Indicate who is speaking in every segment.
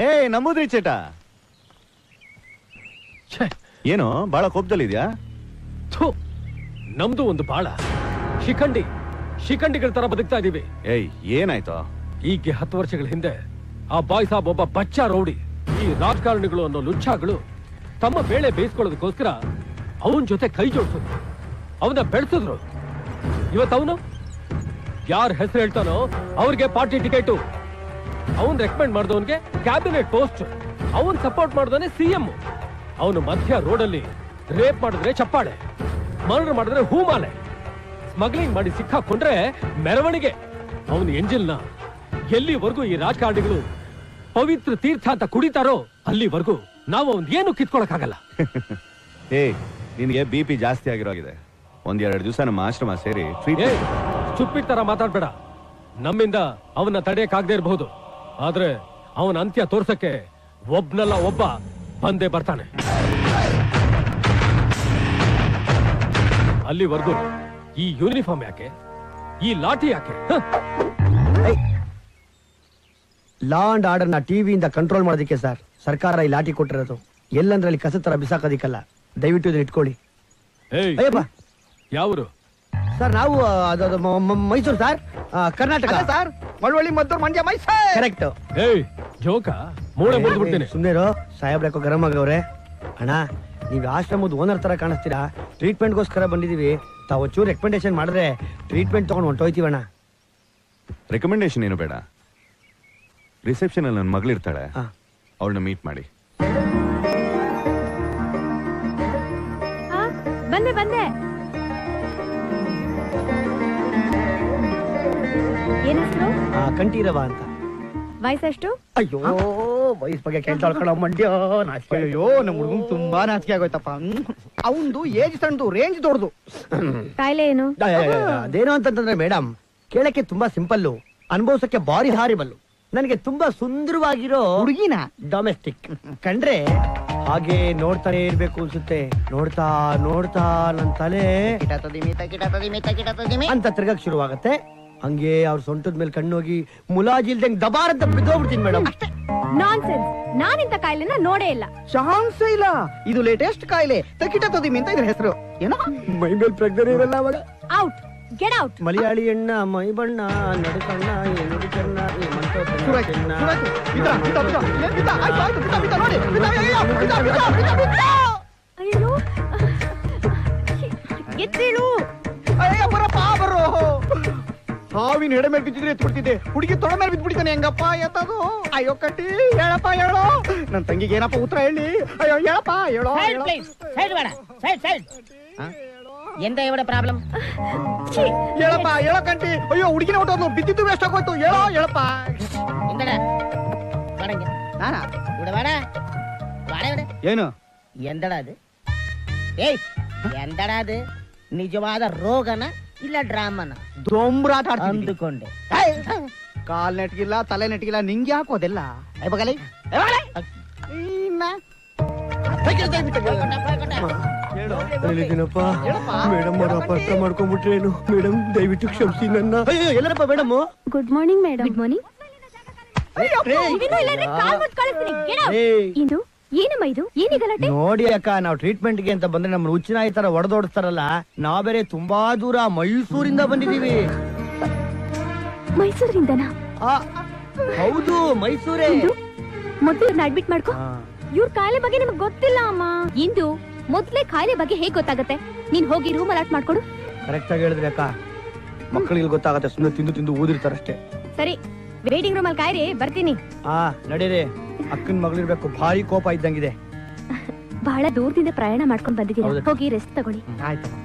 Speaker 1: ಏ ನಮ್ಮದ್ರಿ ಚೇಟ ಏನು ಬಾಳ ಕೋಪದಲ್ಲಿದ್ಯಾ?
Speaker 2: ನಮ್ದು ಒಂದು ಬಾಳ ಶಿಖಂಡಿಗಳ ತರ ಬದುಕ್ತಾ ಇದೀವಿ.
Speaker 1: ಏಯ್ ಏನಾಯ್ತು?
Speaker 2: ಈಗ 10 ವರ್ಷಗಳ ಹಿಂದೆ ಆ ಬಾಯ್ ಸಾಬ್ ಒಬ್ಬ ಬಚ್ಚಾ ರೌಡಿ. ಈ ರಾಜಕಾರಣಿಗಳು ಅನ್ನೋ ಲುಚ್ಚಾಗಳು ತಮ್ಮ ಬೇಳೆ ಬೇಯಿಸ್ಕೊಳ್ಳೋದಕ್ಕೋಸ್ಕರ ಅವನ ಜೊತೆ ಕೈ ಜೋಡಿಸಿದ್ರು, ಅವನ ಬೆಳೆಸಿದ್ರು. ಇವತ್ತವನು ಯಾರ ಹೆಸರು ಹೇಳ್ತಾನೋ ಅವ್ರಿಗೆ ಪಾರ್ಟಿ ಟಿಕೆಟು, ಅವನ್ ರೆಕಮೆಂಡ್ ಮಾಡಿದವನ್ಗೆ ಕ್ಯಾಬಿನೆಟ್ ಪೋಸ್ಟ್, ಅವನ್ ಸಪೋರ್ಟ್ ಮಾಡಿದವನೇ ಸಿಎಂ. ಅವನು ಮಧ್ಯ ರೋಡಲ್ಲಿ ರೇಪ್ ಮಾಡಿದ್ರೆ ಚಪ್ಪಾಳೆ, ಮರ್ಡರ್ ಮಾಡಿದ್ರೆ ಹೂಮಾಲೆ, ಸ್ಮಗ್ಲಿಂಗ್ ಮಾಡಿ ಸಿಕ್ಕಾಕೊಂಡ್ರೆ ಮೆರವಣಿಗೆ. ಅವನ ಎಂಜಿಲ್ನ ಎಲ್ಲಿವರೆಗೂ ಈ ರಾಜಕಾರಣಿಗಳು ಪವಿತ್ರ ತೀರ್ಥ ಅಂತ ಕುಡಿತಾರೋ ಅಲ್ಲಿವರೆಗೂ ನಾವು ಅವನ್ ಏನು ಕಿತ್ಕೊಳಕ್ಕಾಗಲ್ಲ.
Speaker 1: ಏ ನಿನ್ಗೆ BP ಜಾಸ್ತಿ ಆಗಿರೋಗಿದೆ. 1-2 ದಿವಸ ನಮ್ಮ ಆಶ್ರಮ ಸೇರಿ
Speaker 2: ಚುಪ್ಪಿಟ್ ತರ ಮಾತಾಡ್ಬೇಡ. ನಮ್ಮಿಂದ ಅವನ್ನ ತಡೆಯಕ್ಕಾಗದೇ ಇರಬಹುದು, ಆದ್ರೆ ಅವನ ಅಂತ್ಯ ತೋರ್ಸಕ್ಕೆ ಒಬ್ನಲ್ಲ ಒಬ್ಬ ಬಂದೇ ಬರ್ತಾನೆ. ಅಲ್ಲಿವರೆಗೂ ಈ ಯೂನಿಫಾರ್ಮ್ ಯಾಕೆ, ಈ ಲಾಠಿ ಯಾಕೆ?
Speaker 3: ಲಾ ಅಂಡ್ ಆರ್ಡರ್ ನ ಟಿವಿಯಿಂದ ಕಂಟ್ರೋಲ್ ಮಾಡೋದಕ್ಕೆ ಸರ್ ಸರ್ಕಾರ ಈ ಲಾಠಿ ಕೊಟ್ಟಿರೋದು. ಎಲ್ಲಂದ್ರಲ್ಲಿ ಕಸ ತರ ಬಿಸಾಕೋದಿಕ್ಕಲ್ಲ. ದಯವಿಟ್ಟು ಇದನ್ನ ಇಟ್ಕೊಳ್ಳಿ. ಅಯ್ಯಪ್ಪ,
Speaker 2: ಯಾವರು
Speaker 3: ಸರ್? ನಾವು Mysuru sir, Karnataka sir.
Speaker 4: Malavalli, Maddur, Mandya, Mysuru.
Speaker 3: Correct.
Speaker 2: ಜೋಕ ಮೂಳೆ ಮುರಿದ್ಬಿಡ್ತೀನಿ.
Speaker 3: ಸುಮ್ಮನೆ ಸಾಹೇಬ್ರಕ್ಕೋ ಗರಂ ಆಗವ್ರೆ. ಅಣ್ಣ, ನೀವು ಆಶ್ರಮದ ಓನರ್ ತರ ಕಾಣಿಸ್ತೀರಾ. ಟ್ರೀಟ್ಮೆಂಟ್ಗೋಸ್ಕರ ಬಂದಿದೀವಿ. ತಾವು ಚೂರು ರೆಕಮೆಂಡೇಶನ್ ಮಾಡಿದ್ರೆ ಟ್ರೀಟ್ಮೆಂಟ್ ತಗೊಂಡು ಹೊಂಟೋಯ್ತೀವಣ್ಣ.
Speaker 1: ರೆಕಮೆಂಡೇಶನ್ ಏನು ಬೇಡ. ರಿಸೆಪ್ಷನ್ ಅಲ್ಲಿ ನನ್ನ ಮಗಳಿರ್ತಾಳೆ, ಅವಳನ್ನ ಮೀಟ್ ಮಾಡಿ.
Speaker 5: ಬಂದೆ ಬಂದೆ. ಏನ್ ಹೆಸರು?
Speaker 3: ಕಂಠೀರವ ಅಂತ.
Speaker 5: ವಯಸ್ಸೆಷ್ಟು?
Speaker 3: ಅಯ್ಯೋ, ವಯಸ್ಸು ಬಗ್ಗೆ ಕೇಳ್ತಾಳ್ಕಳ ಮಂಡ್ಯ.
Speaker 4: ಅಯ್ಯೋ, ನಮ್ಮ ಹುಡುಗನ್ ತುಂಬಾ ನಾಚಿಕೆ ಆಗೋಯ್ತಪ್ಪ. ಅವಂದು ಏಜ್ ಸಣ್ಣದು, ರೇಂಜ್ ದೊಡ್ಡದು.
Speaker 5: ಕಾಯಿಲೆ ಏನು?
Speaker 3: ಅದೇನು ಅಂತಂದ್ರೆ ಮೇಡಮ್, ಕೇಳಕ್ಕೆ ತುಂಬಾ ಸಿಂಪಲ್ಲು, ಅನುಭವಿಸಕ್ಕೆ ಬಾರಿ ಹಾರಿಬಲ್ಲು. ನನಗೆ ತುಂಬಾ ಸುಂದರವಾಗಿರೋ
Speaker 4: ಹುಡುಗಿನ
Speaker 3: ಡೊಮೆಸ್ಟಿಕ್ ಕಂಡ್ರೆ ಹಾಗೆ ನೋಡ್ತಾನೆ ಇರ್ಬೇಕು ಅನ್ಸುತ್ತೆ. ನೋಡ್ತಾ ನೋಡ್ತಾ ನನ್ ತಲೆ ಅಂತ ತಿರ್ಗಕ್ ಶುರುವಾಗತ್ತೆ. ಹಂಗೆ ಅವ್ರ ಸೊಂಟದ ಮೇಲೆ ಕಣ್ಣೋಗಿ ಮುಲಾಜಿಲ್ದಂಗ್ ದಬಾರ್ ಅಂತ ಬಿದ್ದೋಗ್ಬಿಡ್ತೀನಿ ಮೇಡಮ್.
Speaker 5: ನಾನ್ಸೆನ್ಸ್. ನಾನಿಂತ ಕಾಯಿಲೆನ ನೋಡೇ ಇಲ್ಲ.
Speaker 4: ಚಾನ್ಸೇ ಇಲ್ಲ. ಇದು ಲೇಟೆಸ್ಟ್ ಕಾಯಿಲೆ, ತಕಿಟ ತದಿಮಿ ಅಂತ ಇದ್ರ ಹೆಸರು. ಏನೋ
Speaker 3: ಮೈ ಮೇಲೆ ಪ್ರಜ್ಞೆ ಇರಲ್ಲ ಅವಾಗ.
Speaker 5: Out, get out.
Speaker 3: ಮಲಯಾಳಿ ಎಣ್ಣ, ಮೈ ಬಣ್ಣ, ನಡುಕಣ್ಣ, ನುಡಿ ಚೆನ್ನ,
Speaker 5: ಅಯ್ಯೋ, ಎತ್ತೇಳು.
Speaker 4: ಬರೋ ಹಾವಿನ ಹೆಡೆ ಮೇಲೆ ಬಿದ್ದಿದ್ರೆ ಎತ್ಬಿಡ್ತಿದ್ದೆ. ಹುಡುಗಿ ತೊಡೆ ಮೇಲೆ ಬಿದ್ಬಿಡ್ತಾನೆ. ಹೆಂಗಪ್ಪ ಎತ್ತದು? ಅಯ್ಯೋ ಕಟ್ಟಿ, ಹೇಳಪ್ಪ ಹೇಳೋ. ನನ್ ತಂಗಿಗೆ ಏನಪ್ಪ ಉತ್ತರ ಹೇಳಿ? ಅಯ್ಯೋ ಹೇಳಪ್ಪ ಹೇಳೋ.
Speaker 6: ಎಂತ ಇವಡ ಪ್ರಾಬ್ಲಮ್?
Speaker 4: ಹೇಳಪ್ಪ ಹೇಳೋ ಕಂಟಿ. ಅಯ್ಯೋ ಹುಡುಗಿನ ಹೊಟ್ಟೋದು, ಬಿದ್ದಿದ್ದು ವೇಸ್ಟ್ ಆಗೋಯ್ತು. ಹೇಳೋ ಹೇಳಪ್ಪ. ಏನು
Speaker 6: ಎಂದಡ ಅದು? ಏಯ್, ಎಂದಡ ಅದು? ನಿಜವಾದ ರೋಗನ ಇಲ್ಲ ಡ್ರಾಮನ?
Speaker 4: ದೊಂಬ್ರಾಟ
Speaker 6: ಅಂದುಕೊಂಡೆ.
Speaker 4: ಕಾಲ್ ನೆಟ್ಗಿಲ್ಲ, ತಲೆ ನೆಟ್ಗಿಲ್ಲ, ನಿಂಗೆ ಹಾಕೋದೆಲ್ಲ.
Speaker 3: ಮೇಡಮ್ ಅವ್ರ ಅಪಾರ್ಥ ಮಾಡ್ಕೊಂಡ್ಬಿಟ್ರೇನು? ಮೇಡಮ್ ದಯವಿಟ್ಟು ಕ್ಷಮಿಸಿ ನನ್ನ. ಅಯ್ಯೋ, ಎಲ್ಲರಪ್ಪ madam?
Speaker 5: Good morning madam. Good morning. ಇದು ಏನಮ್ಮ? ಇದು ಏನಿ ಗಲಾಟೆ?
Speaker 3: ನೋಡಿ ಅಕ್ಕ, ನಾವು ಟ್ರೀಟ್ಮೆಂಟ್ ಗೆ ಅಂತ ಬಂದ್ರೆ ನಮ್ಮ ಹುಚ್ಚಿನಾಯಿ ತರ ಒಡೆದೋಡಿಸ್ತಾರಲ್ಲ. ನಾವ್ ಬೇರೆ ತುಂಬಾ ದೂರ ಮೈಸೂರಿಂದ ಬಂದಿದೀವಿ.
Speaker 5: ಮೈಸೂರಿಂದನಾ?
Speaker 3: ಹೌದು, ಮೈಸೂರೇ.
Speaker 5: ಮೊದ್ಲು ಅಡ್ಮಿಟ್ ಮಾಡ್ಕೊ. ಇವ್ರ ಕಾಯಿಲೆ ಬಗ್ಗೆ ನಿಮ್ಗೆ ಗೊತ್ತಿಲ್ಲ ಅಮ್ಮ. ಇಂದು ಮೊದ್ಲೇ ಕಾಯಿಲೆ ಬಗ್ಗೆ ಹೇಗ್ ಗೊತ್ತಾಗತ್ತೆ? ನೀನ್ ಹೋಗಿ ರೂಮ್ ಅಲಾಟ್ ಮಾಡ್ಕೊಡು.
Speaker 3: ಕರೆಕ್ಟ್ ಆಗಿ ಹೇಳಿದ್ರಿ ಅಕ್ಕ. ಮಕ್ಕಳಿಗೆ ಗೊತ್ತಾಗತ್ತೆ, ಸುಮ್ಮನೆ ತಿಂದು ತಿಂದು ಊದಿರ್ತಾರಷ್ಟೇ.
Speaker 5: ಸರಿ, ವೇಟಿಂಗ್ ರೂಮ್ ಅಲ್ಲಿ ಕಾಯಿರಿ, ಬರ್ತೀನಿ.
Speaker 3: ನಡೀರಿ. ಅಕ್ಕನ್ ಮಗಳಿರ್ಬೇಕು, ಭಾರಿ ಕೋಪ ಇದ್ದಂಗಿದೆ.
Speaker 5: ಬಹಳ ದೂರದಿಂದ ಪ್ರಯಾಣ ಮಾಡ್ಕೊಂಡ್ ಬಂದಿದ್ದೀರಾ, ಹೋಗಿ ರೆಸ್ಟ್ ತಗೊಳ್ಳಿ.
Speaker 3: ಆಯ್ತಮ್ಮ.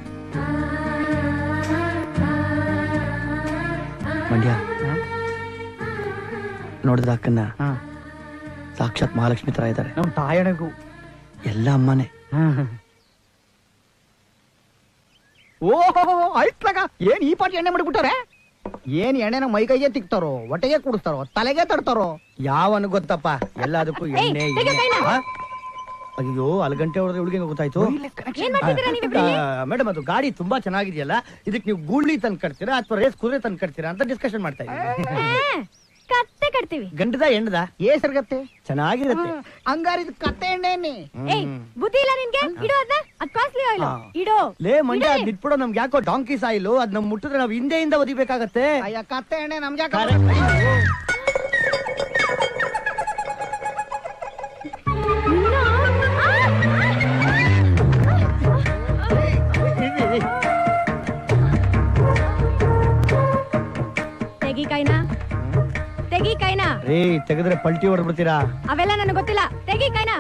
Speaker 3: ಮಂಡ್ಯ ನೋಡಿದ ಅಕ್ಕನ್ನ, ಸಾಕ್ಷಾತ್ ಮಹಾಲಕ್ಷ್ಮಿ ತರ ಇದ್ದಾರೆ.
Speaker 4: ನಮ್ ತಾಯಣಗೂ
Speaker 3: ಎಲ್ಲ ಅಮ್ಮನೇ.
Speaker 4: ಓಹೋ, ಆಯ್ತಲಾಗ. ಏನ್ ಈ ಪಾಟಿ ಎಣ್ಣೆ ಮಾಡಿಬಿಟ್ಟಾರೆ? ಏನ್ ಎಣ್ಣೆನ ಮೈಕೈಗೆ ತಿಕ್ತಾರೋ, ಹೊಟ್ಟೆಗೆ ಕುಡಿಸ್ತಾರೋ, ತಲೆಗೆ ತಡ್ತಾರೋ?
Speaker 3: ಯಾವನು ಗೊತ್ತಪ್ಪ, ಎಲ್ಲದಕ್ಕೂ ಎಣ್ಣೆ. ಅಯ್ಯೋ, 4 ಗಂಟೆ ಹೊಡೆದ್ರೆ ಇವಳಿಗೆ ಗೊತ್ತಾಯ್ತು. ಮೇಡಮ್, ಅದು ಗಾಡಿ ತುಂಬಾ ಚೆನ್ನಾಗಿದೆಯಲ್ಲ, ಇದಕ್ಕೆ ನೀವು ಗೂಳ್ಳಿ ತಂದು ಕಟ್ತೀರಾ ಅಥವಾ ರೇಸ್ ಕುದುರೆ ತಂದು ಕಟ್ತೀರಾ ಅಂತ ಡಿಸ್ಕಷನ್ ಮಾಡ್ತಾ ಇದ್ದೀವಿ.
Speaker 5: ಕತ್ತೆ ಆಡ್ತೀವಿ.
Speaker 3: ಗಂಡದ ಹೆಣ್ಣದ
Speaker 4: ಏಸರ್ಗತ್ತೆ
Speaker 3: ಚೆನ್ನಾಗಿರುತ್ತೆ.
Speaker 4: ಹಂಗಾರಿದ್ ಕತ್ತೆ ಎಣ್ಣೆನೆ.
Speaker 5: ಏಯ್ ಬುದ್ಧಿ ಇಲ್ಲ ನಿನ್ಗೆ? ಇಡು ಅದನ್ನ. ಅದ್ ಕಾಸ್ಟ್ಲಿ ಆಯಿಲ್. ಇಡು.
Speaker 3: ಲೇ ಮಂಡ್ಯ ಅದ್ ಬಿಟ್ಬಿಡೋ, ನಮ್ಗೆ ಯಾಕೋ ಡಾಂಕಿ ಸಾಯಿಲು ಅದ್ ನಮ್ ಮುಟ್ಟಿದ್ರೆ ನಾವ್ ಹಿಂದೆಯಿಂದ ಒದಿಬೇಕಾಗತ್ತೆ.
Speaker 4: ಅಯ್ಯ ಕತ್ತೆ ಎಣ್ಣೆ ನಮ್ಗೆ
Speaker 5: ತೆಗಿ ಕೈನಾ, ತೆಗಿ ಕೈನಾ.
Speaker 3: ರೀ ತೆಗೆದ್ರೆ ಪಲ್ಟಿ ಹೊಡ್ಬಿಡ್ತೀರಾ.
Speaker 5: ಅವೆಲ್ಲ ನನಗೆ ಗೊತ್ತಿಲ್ಲ. ತೆಗಿ ಕೈನಾ.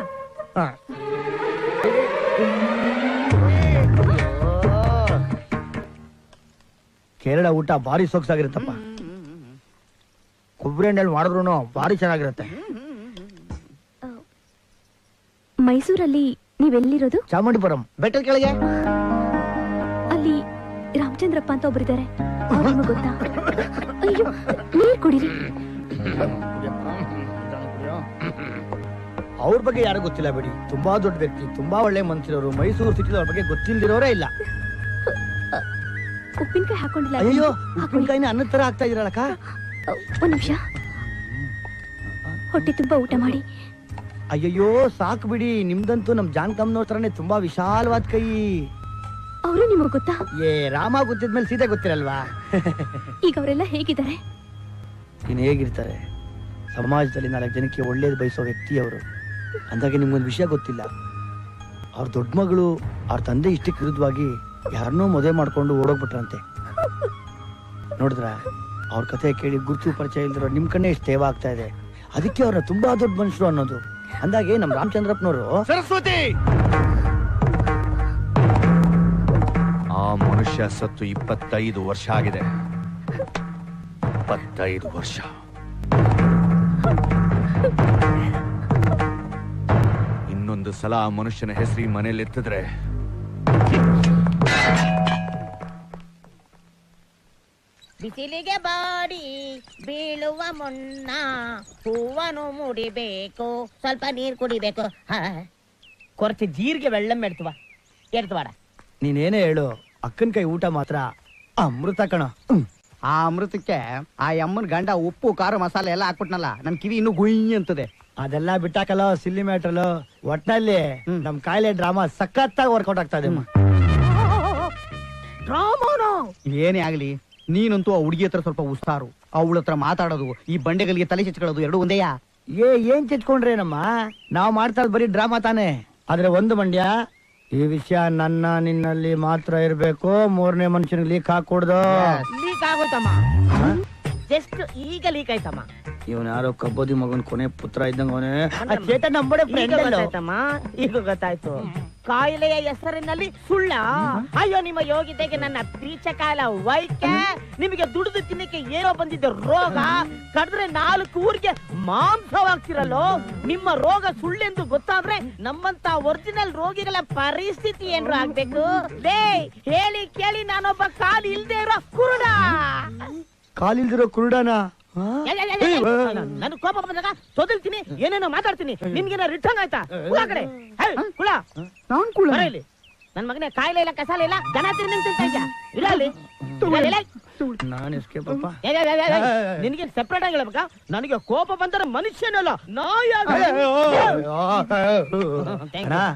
Speaker 3: ಕೇರಳ ಊಟ ಭಾರಿ ಸೊಗಸಾಗಿರುತ್ತಪ್ಪ. ಕೊಬ್ಬರಿ ಎಣ್ಣೆಲಿ ಮಾಡಿದ್ರು ಭಾರಿ ಚೆನ್ನಾಗಿರುತ್ತೆ.
Speaker 5: ಮೈಸೂರಲ್ಲಿ ನೀವೆಲ್ಲಿರೋದು?
Speaker 3: ಚಾಮುಂಡಿಪುರಂ
Speaker 4: ಬೆಟ್ಟದ ಕೆಳಗೆ.
Speaker 5: ಅಲ್ಲಿ ರಾಮಚಂದ್ರಪ್ಪ ಅಂತ ಒಬ್ಬರಿದ್ದಾರೆ. ಅವ್ರು ನಿಮಗೆ ಗೊತ್ತಾ? ಅಯ್ಯೋ, ನೀರ್ ಕುಡೀರಿ.
Speaker 3: ಅವ್ರ ಬಗ್ಗೆ ಯಾರು ಗೊತ್ತಿಲ್ಲ ಬಿಡಿ. ತುಂಬಾ ದೊಡ್ಡ ವ್ಯಕ್ತಿ, ತುಂಬಾ ಒಳ್ಳೆ ಮನುಷ್ಯರವರು. ಮೈಸೂರು ಸಿಟಿ ಅವ್ರ ಬಗ್ಗೆ ಗೊತ್ತಿಲ್ದಿರೋರೇ ಇಲ್ಲ.
Speaker 5: ಉಪ್ಪಿನಕಾಯಿ ಹಾಕೊಂಡಿಲ್ಲ.
Speaker 3: ಅಯ್ಯೋ, ಉಪ್ಪಿನಕಾಯಿನ ಅನ್ನದ ತರ ಆಗ್ತಾ ಇದ್ರಲ್ಲಕ್ಕ.
Speaker 5: ಒಂದ್ ನಿಮಿಷ. ಹೊಟ್ಟೆ ತುಂಬಾ ಊಟ ಮಾಡಿ.
Speaker 3: ಅಯ್ಯಯ್ಯೋ ಸಾಕು ಬಿಡಿ. ನಿಮ್ದಂತೂ ನಮ್ ಜಾನ್ ಕಮ್ನವ್ರ ತರನೇ ತುಂಬಾ ವಿಶಾಲವಾದ ಕೈ.
Speaker 5: ಅವರು ನಿಮಗ್ ಗೊತ್ತಾ?
Speaker 3: ಏ ರಾಮ ಗೊತ್ತಿದ್ಮೇಲೆ ಸೀತೆ ಗೊತ್ತಿರಲ್ವಾ?
Speaker 5: ಈಗ ಅವರೆಲ್ಲ ಹೇಗಿದ್ದಾರೆ?
Speaker 3: ಇನ್ನು ಹೇಗಿರ್ತಾರೆ? ಸಮಾಜದಲ್ಲಿ 4 ಜನಕ್ಕೆ ಒಳ್ಳೇದು ಬಯಸೋ ವ್ಯಕ್ತಿ ಅವರು. ಅಂದಾಗೆ ನಿಮ್ಗೊಂದು ವಿಷಯ ಗೊತ್ತಿಲ್ಲ. ಅವ್ರ ದೊಡ್ಡ ಮಗಳು ಅವ್ರ ತಂದೆ ಇಷ್ಟಕ್ಕೆ ವಿರುದ್ಧವಾಗಿ ಯಾರನ್ನೋ ಮದುವೆ ಮಾಡ್ಕೊಂಡು ಓಡೋಗ್ಬಿಟ್ರಂತೆ. ನೋಡಿದ್ರ ಅವ್ರ ಕಥೆ ಕೇಳಿ ಗುರುತು ಪರಿಚಯ ಇಲ್ದಿರೋ ನಿಮ್ ಕಣ್ಣೇ ಇಷ್ಟು ತೇವ ಆಗ್ತಾ ಇದೆ. ಅದಕ್ಕೆ ಅವ್ರನ್ನ ತುಂಬಾ ದೊಡ್ಡ ಮನುಷ್ಯರು ಅನ್ನೋದು. ಅಂದಾಗೆ ನಮ್ ರಾಮಚಂದ್ರಪ್ಪನವರು
Speaker 1: ಸರಸ್ವತಿ, ಆ ಮನುಷ್ಯ ಸತ್ತು 25 ವರ್ಷ ಆಗಿದೆ. 25 ವರ್ಷ. ಇನ್ನೊಂದು ಸಲ ಆ ಮನುಷ್ಯನ ಹೆಸರು ಮನೇಲಿ ಎತ್ತಿದ್ರೆ
Speaker 6: ಬಿಸಿಲಿಗೆ ಬಾಡಿ ಬೀಳುವ ಮುನ್ನ ಹೂವನು ಮುಡಿಬೇಕು, ಸ್ವಲ್ಪ ನೀರು ಕುಡಿಬೇಕು. ಕೊರಚೆ ಜೀರಿಗೆ ವೆಳ್ಳಂ ಎಡ್ತವಾಡ.
Speaker 3: ನೀನೇನೇ ಹೇಳು, ಅಕ್ಕನ ಕೈ ಊಟ ಮಾತ್ರ ಅಮೃತ ಕಣ.
Speaker 4: ಆ ಅಮೃತಕ್ಕೆ ಆ ಅಮ್ಮನ ಗಂಡ ಉಪ್ಪು ಖಾರ ಮಸಾಲೆ ಎಲ್ಲ ಹಾಕ್ಬಿಟ್ನಲ್ಲ, ನನ್ ಕಿವಿ ಇನ್ನೂ ಗುಯ್ ಅಂತದೆ.
Speaker 3: ಅದೆಲ್ಲ ಬಿಟ್ಟಾಕಲ್ಲ ಸಿಲ್ಲಿ ಮ್ಯಾಟ್ರಲ್ಲ. ಒಟ್ನಲ್ಲಿ ನಮ್ ಕಾಯಿಲೆ ಡ್ರಾಮಾ ಸಖತ್ತಾಗಿ ವರ್ಕೌಟ್ ಆಗ್ತಾ ಇದೆ.
Speaker 4: ಏನೇ ಆಗ್ಲಿ, ನೀನಂತೂ ಆ ಹುಡುಗಿ ಹತ್ರ ಸ್ವಲ್ಪ ಉಸ್ತಾರು. ಅವಳ ಹತ್ರ ಮಾತಾಡೋದು, ಈ ಬಂಡೆಗಳಿಗೆ ತಲೆ ಚೆಚ್ಕೊಳ್ಳೋದು ಎರಡು ಒಂದೇಯಾ?
Speaker 3: ಏನ್ ಚೆಚ್ಕೊಂಡ್ರೇನಮ್ಮ, ನಾವ್ ಮಾಡ್ತಾ ಇರೋದು ಬರೀ ಡ್ರಾಮಾ ತಾನೆ. ಆದ್ರೆ ಒಂದು ಮಂಡ್ಯ, ಈ ವಿಷಯ ನನ್ನ ನಿನ್ನಲ್ಲಿ ಮಾತ್ರ ಇರ್ಬೇಕು. 3ನೇ ಮನುಷ್ಯನಿಗೆ ಲೀಕ್ ಹಾಕೊಡ್ದು.
Speaker 6: ಲೀಕ್ ಆಗೋಯ್ತಮ್ಮ, ಜಸ್ಟ್ ಈಗ ಲೀಕ್ ಆಯ್ತಮ್ಮ.
Speaker 3: ಇವನ್ ಯಾರೋ ಕಬ್ಬೋದಿ ಮಗನ್ ಕೊನೆ ಪುತ್ರ ಇದ್ದಂಗ ಅವನೇ. ಚೇತನ್ ನಂಬಡೆ ಫ್ರೆಂಡ್
Speaker 6: ಈಗ ಗೊತ್ತಾಯ್ತು. ಕಾಯಿಲೆಯ ಹೆಸರಿನಲ್ಲಿ ಸುಳ್ಳ. ಅಯ್ಯೋ ನಿಮ್ಮ ಯೋಗಿತೆಗೆ ನನ್ನ ಪ್ರೀಚ ಕಾಲ ವೈದ್ಯ. ನಿಮಗೆ ದುಡಿದು ತಿನ್ನಕ್ಕೆ ಏನೋ ಬಂದಿದ್ದ ರೋಗ, ಕಡಿದ್ರೆ 4 ಊರಿಗೆ ಮಾಂಸವಾಗ್ತಿರಲ್ಲೋ. ನಿಮ್ಮ ರೋಗ ಸುಳ್ಳೆಂದು ಗೊತ್ತಾದ್ರೆ ನಮ್ಮಂತ ಒರಿಜಿನಲ್ ರೋಗಿಗಳ ಪರಿಸ್ಥಿತಿ ಏನ್ರು ಆಗ್ಬೇಕು? ಹೇಳಿ ಕೇಳಿ ನಾನೊಬ್ಬ ಕಾಲು ಇಲ್ದೇ ಇರೋ ಕುರುಡ.
Speaker 3: ಕಾಲಿಲ್ದಿರೋ ಕುರುಡನ?
Speaker 6: ನನ್ ಕೋಪ ಬಂದಾಗ ಸೋದಲ್ತೀನಿ, ಏನೇನೋ ಮಾತಾಡ್ತೀನಿ. ನಿಮ್ಗೇನ ರಿಟರ್ನ್ ಆಯ್ತಾ? ಕುಳ ಕಡೆ ಕುಳ
Speaker 4: ನಾನ್ ಕುಳ
Speaker 6: ಇಲ್ಲಿ ನನ್ ಮಗನೇ ಕಾಯಿಲೆ ಇಲ್ಲ ಕಸಾಲೆ ಇಲ್ಲ, ಜನ ತಿಂತಾ ಇದ್ಯಾ? ಇಲ್ಲ ಅಲ್ಲಿ
Speaker 3: ನಾನು ಎಸ್ಕೇಪ್.
Speaker 6: ನಿನಗೆ ಸೆಪರೇಟ್ ಆಗಿ ಹೇಳ್ಬೇಕಾ? ನನಗೆ ಕೋಪ ಬಂದರೆ ಮನುಷ್ಯನಲ್ಲ ನಾಯಿ.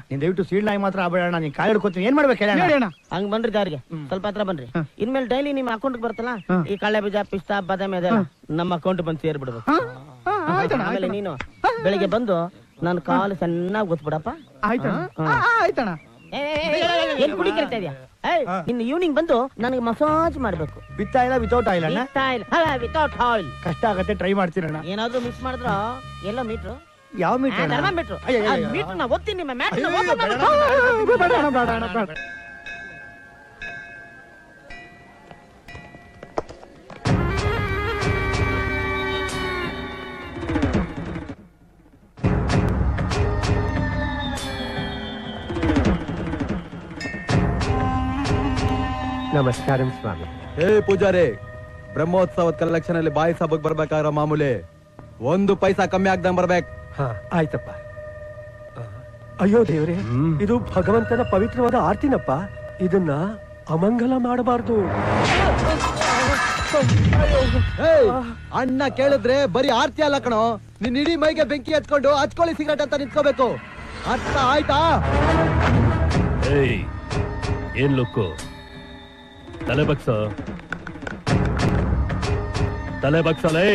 Speaker 3: ನೀನ್ ದಯವಿಟ್ಟು ಸೀಳ್ ನಾಯಿ ಮಾತ್ರ ಆಗ್ಬೇಡ. ನೀನ್ ಕಾಯಿ ಹಿಡ್ಕೊತೀನಿ. ಏನ್ ಮಾಡ್ಬೇಕು ಹೇಳ?
Speaker 6: ಹಂಗ್ ಬನ್ರಿ ದಾರಿಗೆ ಸ್ವಲ್ಪ ಹತ್ರ ಬನ್ರಿ. ಇನ್ಮೇಲೆ ಡೈಲಿ ನಿಮ್ ಅಕೌಂಟ್ ಬರ್ತಲ್ಲ, ಈ ಕಳ್ಳೆ ಬೀಜ ಪಿಸ್ತಾ ಬಾದಾಮಿ ಅದೆಲ್ಲ ನಮ್ಮ ಅಕೌಂಟ್ ಬಂದು ಸೇರ್ಬಿಡ್ಬೇಕು. ಆಮೇಲೆ ನೀನು ಬೆಳಿಗ್ಗೆ ಬಂದು ನನ್ ಕಾಲು ಚೆನ್ನಾಗಿ ಗೊತ್ಬಿಡಪ್ಪ.
Speaker 4: ಆಯ್ತಣ್ಣ.
Speaker 6: ಏನ್ ಕುಡಿ ಕರಿತಾ ಇದೆಯಾ? ಇನ್ನು ಈವ್ನಿಂಗ್ ಬಂದು ನನಗೆ ಮಸಾಜ್ ಮಾಡ್ಬೇಕು.
Speaker 3: ವಿತ್ ಆಯಿಲ್ ವಿತೌಟ್ ಆಯಿಲ್ ಅಣ್ಣ?
Speaker 6: Without oil.
Speaker 3: ಕಷ್ಟ ಆಗತ್ತೆ, ಟ್ರೈ ಮಾಡ್ತೀರಣ್ಣ.
Speaker 6: ಏನಾದ್ರೂ ಮಿಸ್ ಮಾಡಿದ್ರ ಎಲ್ಲೋ ಮೀಟ್ರು,
Speaker 3: ಯಾವ ಮೀಟರ್?
Speaker 6: ಮೀಟ್ರು ಮೀಟ್ರು ನಾ ಓದ್ತೀನಿ. ನಿಮ್ಮ ಮ್ಯಾಟ್
Speaker 2: ನಮಸ್ಕಾರ ಸ್ವಾಮಿ.
Speaker 7: ಪೂಜಾರಿ, ಬ್ರಹ್ಮೋತ್ಸವದ ಕಲೆಕ್ಷನ್ ಅಲ್ಲಿ ಬಾಯಿ ಸಾಬಕ್ ಬರ್ಬೇಕಾಗಿರೋ ಮಾಮೂಲಿ 1 ಪೈಸಾ ಕಮ್ಮಿ ಆಗ್ದಂಗ್ ಬರ್ಬೇಕು.
Speaker 2: ಆಯ್ತಪ್ಪ. ಅಯ್ಯೋ ದೇವ್ರೆ, ಇದು ಭಗವಂತನ ಪವಿತ್ರವಾದ ಆರ್ತಿನಪ್ಪ. ಇದನ್ನ ಅಮಂಗಲ ಮಾಡಬಾರ್ದು.
Speaker 7: ಏಯ್, ಅಣ್ಣ ಕೇಳಿದ್ರೆ ಬರೀ ಆರ್ತಿ ಅಲ್ಲ ಕಣೋ, ನಿನ್ ಇಡೀ ಮೈಗೆ ಬೆಂಕಿ ಹಚ್ಕೊಂಡು ಹಚ್ಕೊಳ್ಳಿ ಸಿಗರೇಟ್ ಅಂತ ನಿಂತ್ಕೋಬೇಕು. ಅರ್ಥ ಆಯ್ತಾ?
Speaker 2: ಏಯ್ ಏನ್ ಲುಕ್ಕು? ತಲೆ ಬಗ್ಸ, ತಲೆ ಬಗ್ಸಲೇ.